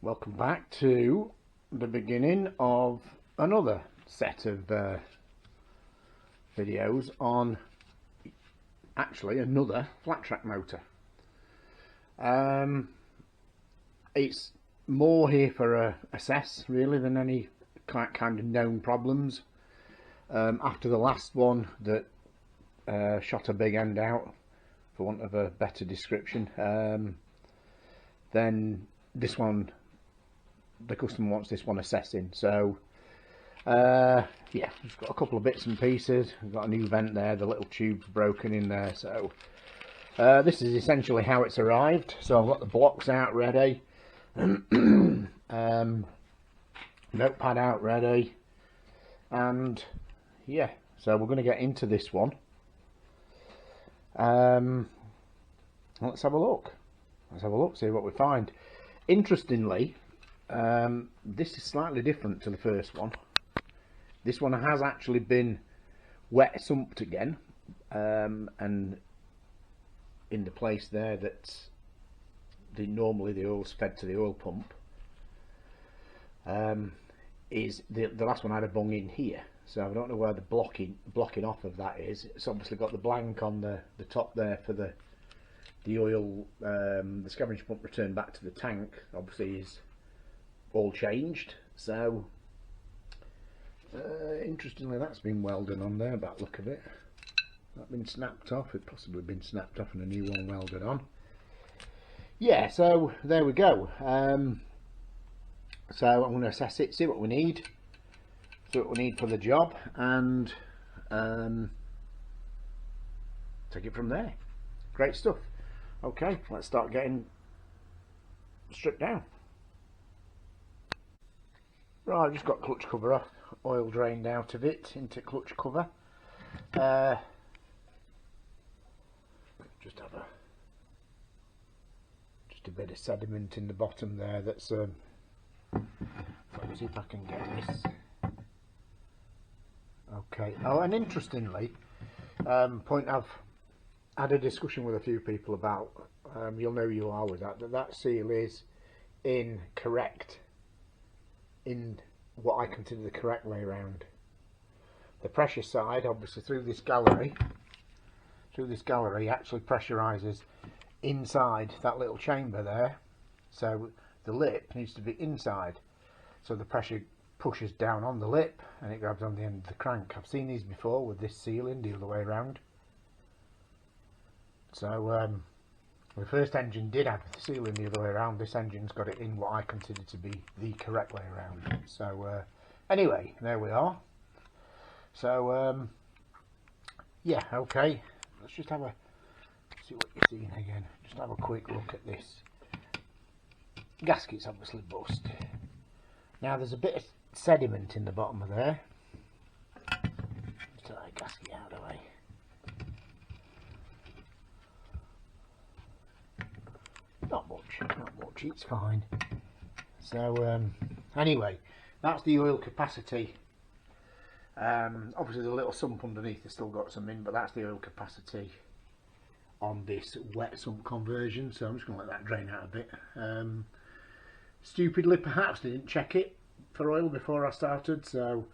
Welcome back to the beginning of another set of videos on actually another flat track motor. It's more here for assess really than any kind of known problems. After the last one that shot a big end out, for want of a better description, then this one, the customer wants this one assessing. So yeah, it's got a couple of bits and pieces. We've got a new vent there, the little tube's broken in there. So this is essentially how it's arrived. So I've got the blocks out ready, notepad out ready, and yeah, so we're going to get into this one. Let's have a look. See what we find. Interestingly, this is slightly different to the first one. This one has actually been wet sumped again, and in the place there that's normally the oil's fed to the oil pump, is the last one had a bung in here. So I don't know where the blocking off of that is. It's obviously got the blank on the top there for the oil, the scavenge pump return back to the tank obviously is all changed. So interestingly, that's been welded on there by the look of it. That's been snapped off. It possibly been snapped off and a new one welded on. Yeah, so there we go. So I'm going to assess it, see what we need for the job, and take it from there. Great stuff. Okay, let's start getting stripped down. Right, I've just got clutch cover off, oil drained out of it into clutch cover. Just have just a bit of sediment in the bottom there. That's let me see if I can get this. Okay. Oh, and interestingly, point I've had a discussion with a few people about. You'll know you are with that seal is incorrect in what I consider the correct way around. The pressure side, obviously through this gallery actually pressurizes inside that little chamber there. So the lip needs to be inside. So the pressure pushes down on the lip and it grabs on the end of the crank. I've seen these before with this sealing the other way around. So the first engine did have the sealing the other way around. This engine's got it in what I consider to be the correct way around. So anyway, there we are. So yeah, okay, let's just have a see what you're seeing again. Just have a quick look at this. Gasket's obviously bust. Now there's a bit of sediment in the bottom of there. Just take that gasket out of the way. Not much, it's fine. So anyway, that's the oil capacity. Obviously the little sump underneath has still got some in, but that's the oil capacity on this wet sump conversion. So I'm just going to let that drain out a bit. Stupidly perhaps they didn't check it for oil before I started, so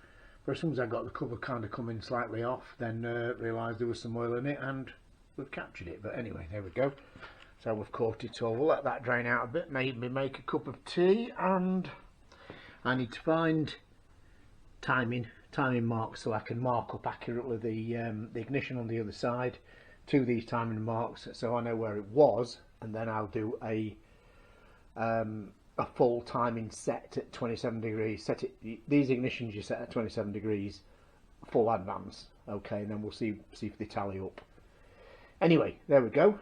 as soon as I got the cover kind of coming slightly off, then realised there was some oil in it and we've captured it. But anyway, there we go. So we've caught it all. We'll let that drain out a bit, maybe make a cup of tea, and I need to find timing marks so I can mark up accurately the ignition on the other side to these timing marks, so I know where it was, and then I'll do a full timing set at 27 degrees. These ignitions you set at 27 degrees full advance. Okay, and then we'll see if they tally up. Anyway, there we go.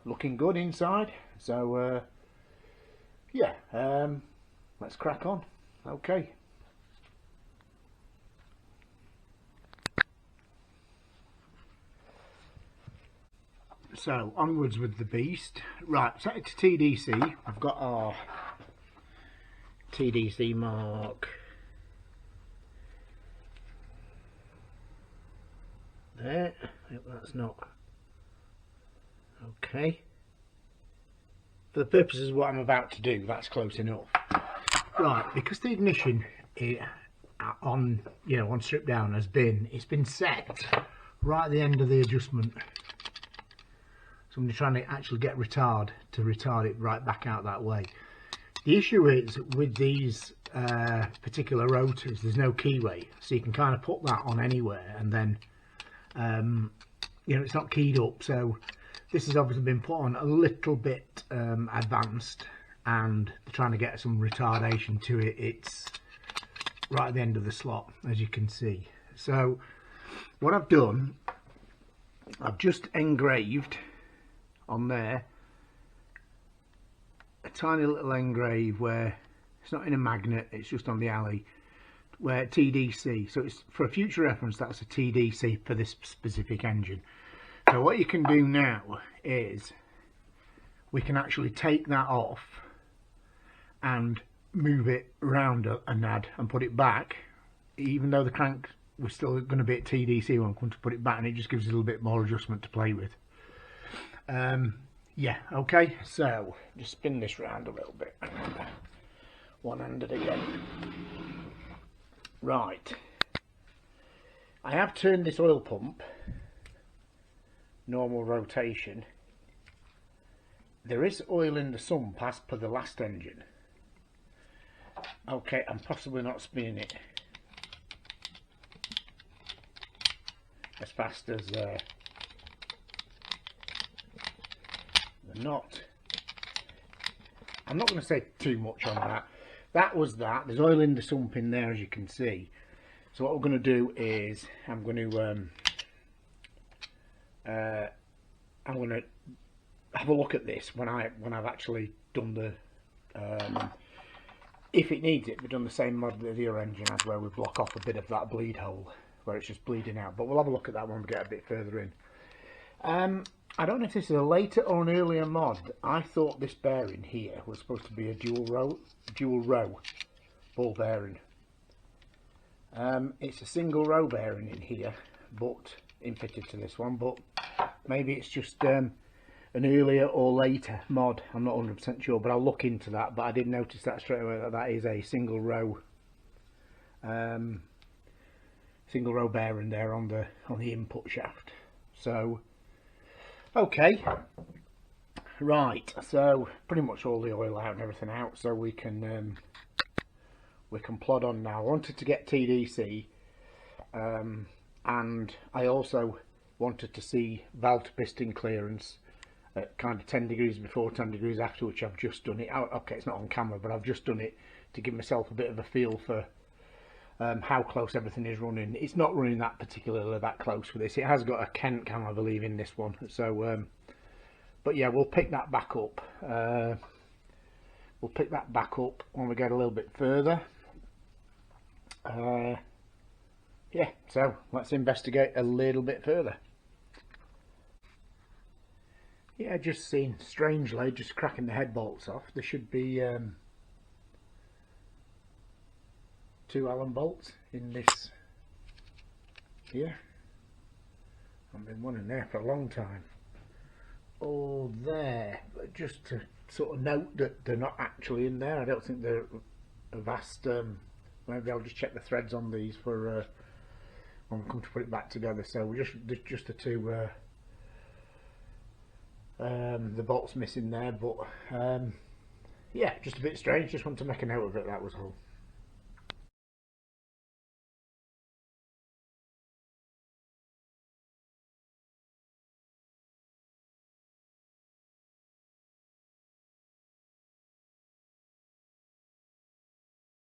Looking good inside. So yeah, let's crack on. Okay. So onwards with the beast. Right, set it to TDC. I've got our TDC mark there. I hope that's not okay. For the purposes of what I'm about to do, that's close enough. Right, because the ignition on strip down it's been set right at the end of the adjustment. So I'm trying to actually get retard to retard it right back out that way. The issue is with these particular rotors, there's no keyway, so you can kind of put that on anywhere, and then it's not keyed up. So this has obviously been put on a little bit advanced, and they're trying to get some retardation to it. It's right at the end of the slot, as you can see. So what I've done, I've just engraved on there a tiny little engrave where it's not in a magnet, it's just on the alley, where TDC, so it's for a future reference, that's a TDC for this specific engine. So what you can do now is we can actually take that off and move it around a nad and put it back, even though the crank was still going to be at TDC when I'm going to put it back, and it just gives us a little bit more adjustment to play with. Yeah, okay, so just spin this round a little bit, one-handed again. Right, I have turned this oil pump normal rotation. There is oil in the sump as per the last engine. Okay, I'm possibly not spinning it as fast as the knot. I'm not going to say too much on that. That was that. There's oil in the sump in there, as you can see. So what we're going to do is I'm going to have a look at this when I've actually done the if it needs it, we've done the same mod that the other engine has, where we block off a bit of that bleed hole where it's just bleeding out. But we'll have a look at that when we get a bit further in. I don't know if this is a later or an earlier mod. I thought this bearing here was supposed to be a dual row ball bearing. It's a single row bearing in here, but infitted to this one. But maybe it's just an earlier or later mod. I'm not 100% sure, but I'll look into that. But I did notice that straight away, that is a single row bearing there on the input shaft. So okay, right, so pretty much all the oil out and everything out, so we can plod on now. I wanted to get TDC, and I also wanted to see valve to piston clearance at kind of 10 degrees before, 10 degrees after, which I've just done it. Okay, it's not on camera, but I've just done it to give myself a bit of a feel for how close everything is running. It's not running that particularly that close with this. It has got a Kent cam, I believe, in this one. So but yeah, we'll pick that back up. We'll pick that back up when we get a little bit further. Yeah, so let's investigate a little bit further. Yeah, just seen, strangely, just cracking the head bolts off. There should be 2 Allen bolts in this here. I've been wanting there for a long time. Oh, there, but just to sort of note that they're not actually in there. I don't think they're a vast. Maybe I'll just check the threads on these for when we come to put it back together. So we're just the 2 the bolts missing there, but yeah, just a bit strange. Just want to make a note of it, that was all.